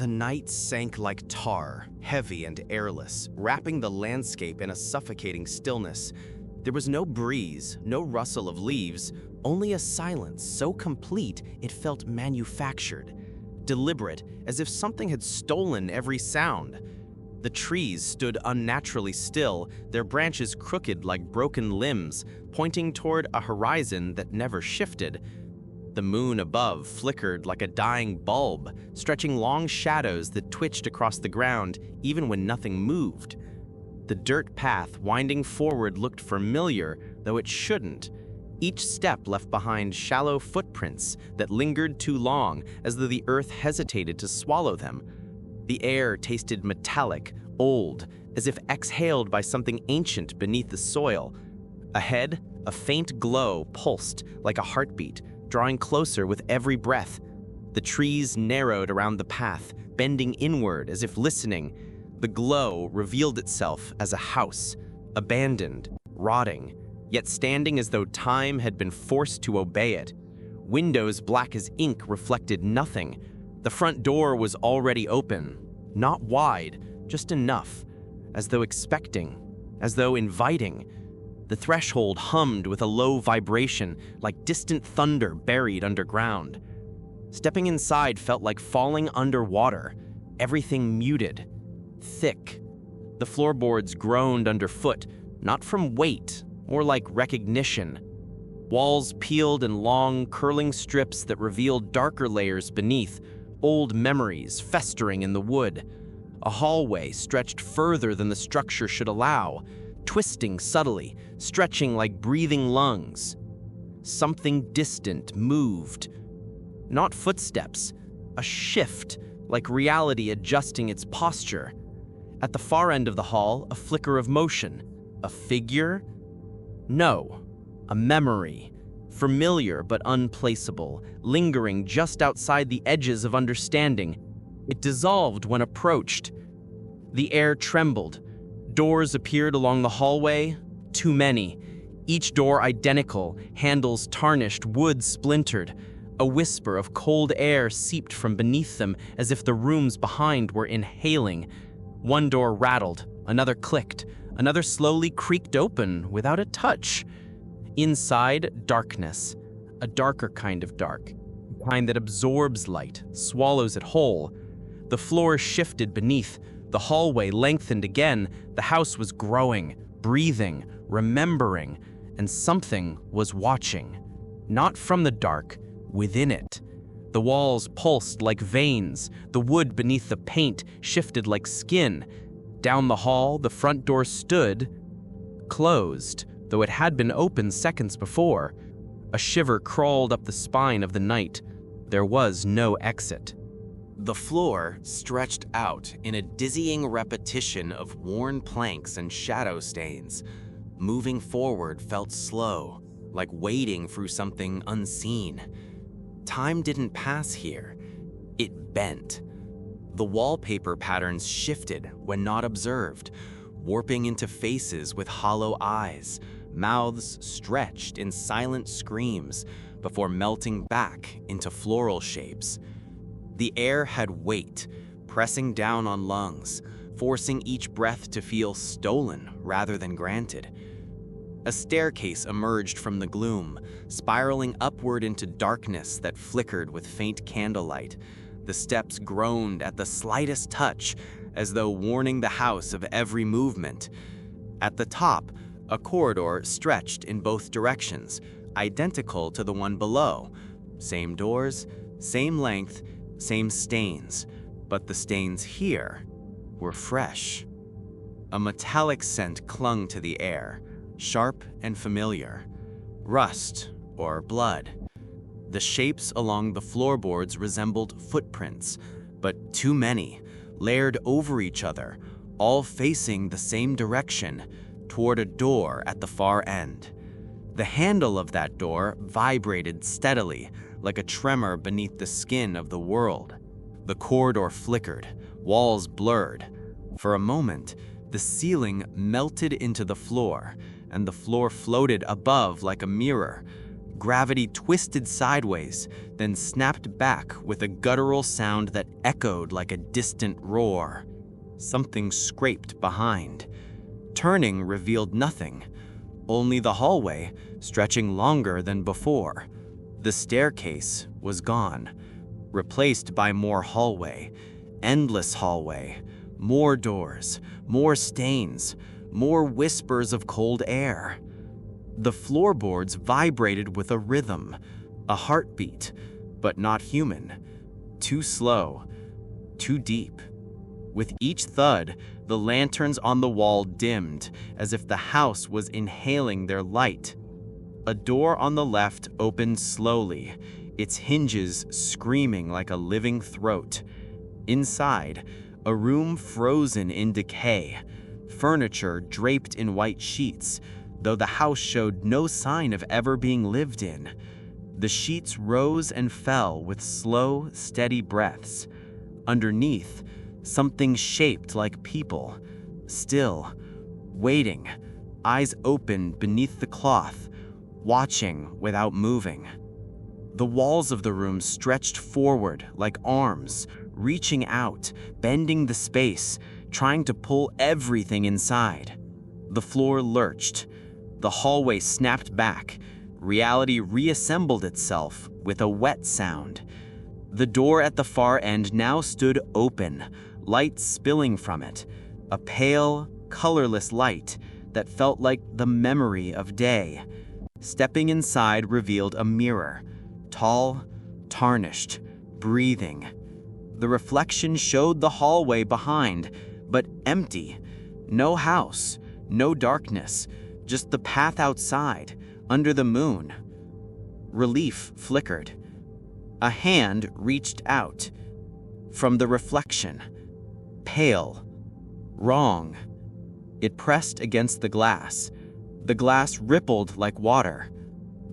The night sank like tar, heavy and airless, wrapping the landscape in a suffocating stillness. There was no breeze, no rustle of leaves, only a silence so complete it felt manufactured, deliberate, as if something had stolen every sound. The trees stood unnaturally still, their branches crooked like broken limbs, pointing toward a horizon that never shifted. The moon above flickered like a dying bulb, stretching long shadows that twitched across the ground even when nothing moved. The dirt path winding forward looked familiar, though it shouldn't. Each step left behind shallow footprints that lingered too long, as though the earth hesitated to swallow them. The air tasted metallic, old, as if exhaled by something ancient beneath the soil. Ahead, a faint glow pulsed like a heartbeat, drawing closer with every breath. The trees narrowed around the path, bending inward as if listening. The glow revealed itself as a house, abandoned, rotting, yet standing as though time had been forced to obey it. Windows black as ink reflected nothing. The front door was already open, not wide, just enough, as though expecting, as though inviting. The threshold hummed with a low vibration, like distant thunder buried underground. Stepping inside felt like falling underwater, everything muted, thick. The floorboards groaned underfoot, not from weight, more like recognition. Walls peeled in long, curling strips that revealed darker layers beneath, old memories festering in the wood. A hallway stretched further than the structure should allow, twisting subtly, stretching like breathing lungs. Something distant moved. Not footsteps, a shift, like reality adjusting its posture. At the far end of the hall, a flicker of motion. A figure? No, a memory. Familiar but unplaceable, lingering just outside the edges of understanding. It dissolved when approached. The air trembled. Doors appeared along the hallway, too many. Each door identical, handles tarnished, wood splintered. A whisper of cold air seeped from beneath them as if the rooms behind were inhaling. One door rattled, another clicked, another slowly creaked open without a touch. Inside, darkness, a darker kind of dark, a kind that absorbs light, swallows it whole. The floor shifted beneath, the hallway lengthened again, the house was growing, breathing, remembering, and something was watching. Not from the dark, within it. The walls pulsed like veins, the wood beneath the paint shifted like skin. Down the hall, the front door stood, closed, though it had been open seconds before. A shiver crawled up the spine of the night. There was no exit. The floor stretched out in a dizzying repetition of worn planks and shadow stains. Moving forward felt slow, like wading through something unseen. Time didn't pass here. It bent. The wallpaper patterns shifted when not observed, warping into faces with hollow eyes, mouths stretched in silent screams before melting back into floral shapes. The air had weight, pressing down on lungs, forcing each breath to feel stolen rather than granted. A staircase emerged from the gloom, spiraling upward into darkness that flickered with faint candlelight. The steps groaned at the slightest touch, as though warning the house of every movement. At the top, a corridor stretched in both directions, identical to the one below. Same doors, same length, same stains, but the stains here were fresh. A metallic scent clung to the air, sharp and familiar. Rust or blood. The shapes along the floorboards resembled footprints, but too many, layered over each other, all facing the same direction, toward a door at the far end. The handle of that door vibrated steadily, like a tremor beneath the skin of the world. The corridor flickered, walls blurred. For a moment, the ceiling melted into the floor, and the floor floated above like a mirror. gravity twisted sideways, then snapped back with a guttural sound that echoed like a distant roar. Something scraped behind. Turning revealed nothing, only the hallway stretching longer than before. The staircase was gone, replaced by more hallway, endless hallway, more doors, more stains, more whispers of cold air. The floorboards vibrated with a rhythm, a heartbeat, but not human. Too slow, too deep. With each thud, the lanterns on the wall dimmed, as if the house was inhaling their light. A door on the left opened slowly, its hinges screaming like a living throat. Inside, a room frozen in decay, furniture draped in white sheets, though the house showed no sign of ever being lived in. The sheets rose and fell with slow, steady breaths. Underneath, something shaped like people, still, waiting, eyes open beneath the cloth, watching without moving. The walls of the room stretched forward like arms, reaching out, bending the space, trying to pull everything inside. The floor lurched. The hallway snapped back. Reality reassembled itself with a wet sound. The door at the far end now stood open, light spilling from it, a pale, colorless light that felt like the memory of day. Stepping inside revealed a mirror, tall, tarnished, breathing. The reflection showed the hallway behind, but empty. No house, no darkness, just the path outside, under the moon. Relief flickered. A hand reached out. From the reflection. Pale. Wrong. It pressed against the glass. The glass rippled like water.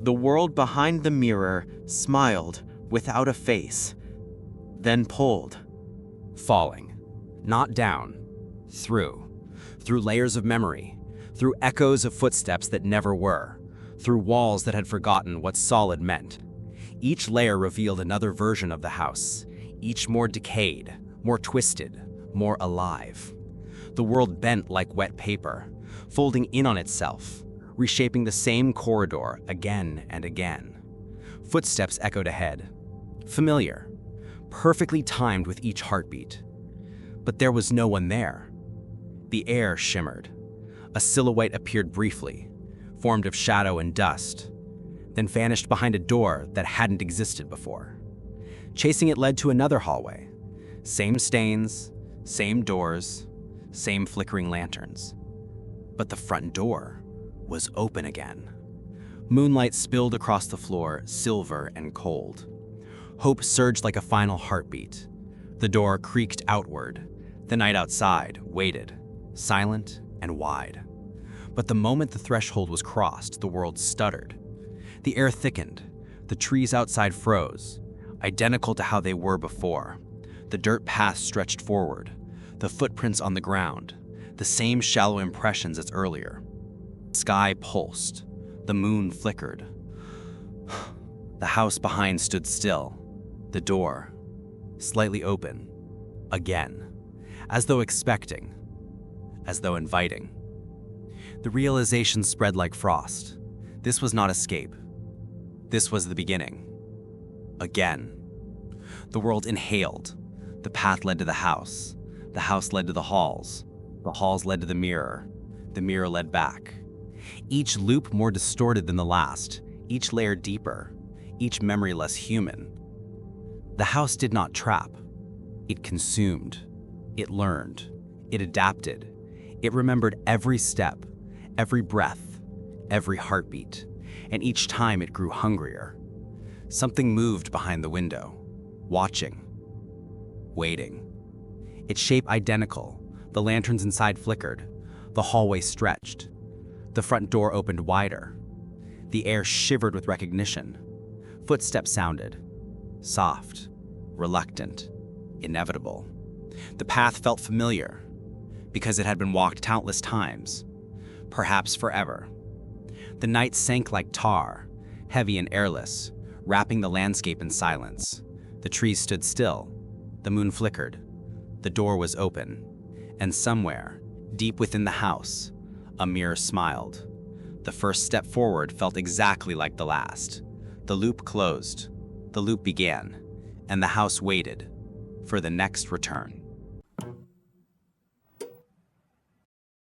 The world behind the mirror smiled without a face, then pulled. Falling. Not down. Through. Through layers of memory. Through echoes of footsteps that never were. Through walls that had forgotten what solid meant. Each layer revealed another version of the house, each more decayed, more twisted, more alive. The world bent like wet paper, folding in on itself, reshaping the same corridor again and again. Footsteps echoed ahead, familiar, perfectly timed with each heartbeat. But there was no one there. The air shimmered. A silhouette appeared briefly, formed of shadow and dust, then vanished behind a door that hadn't existed before. Chasing it led to another hallway. Same stains, same doors, same flickering lanterns. But the front door was open again. Moonlight spilled across the floor, silver and cold. Hope surged like a final heartbeat. The door creaked outward. The night outside waited, silent and wide. But the moment the threshold was crossed, the world stuttered. The air thickened. The trees outside froze, identical to how they were before. The dirt path stretched forward, the footprints on the ground, the same shallow impressions as earlier. The sky pulsed. The moon flickered. The house behind stood still, the door slightly open, again, as though expecting, as though inviting. The realization spread like frost. This was not escape. This was the beginning. Again. The world inhaled. The path led to the house led to the halls led to the mirror led back. Each loop more distorted than the last, each layer deeper, each memory less human. The house did not trap. It consumed. It learned. It adapted. It remembered every step, every breath, every heartbeat, and each time it grew hungrier. Something moved behind the window, watching, waiting. Its shape identical, the lanterns inside flickered, the hallway stretched. The front door opened wider. The air shivered with recognition. Footsteps sounded, soft, reluctant, inevitable. The path felt familiar, because it had been walked countless times, perhaps forever. The night sank like tar, heavy and airless, wrapping the landscape in silence. The trees stood still. The moon flickered. The door was open. And somewhere, deep within the house, a mirror smiled. The first step forward felt exactly like the last. The loop closed. The loop began. And the house waited for the next return.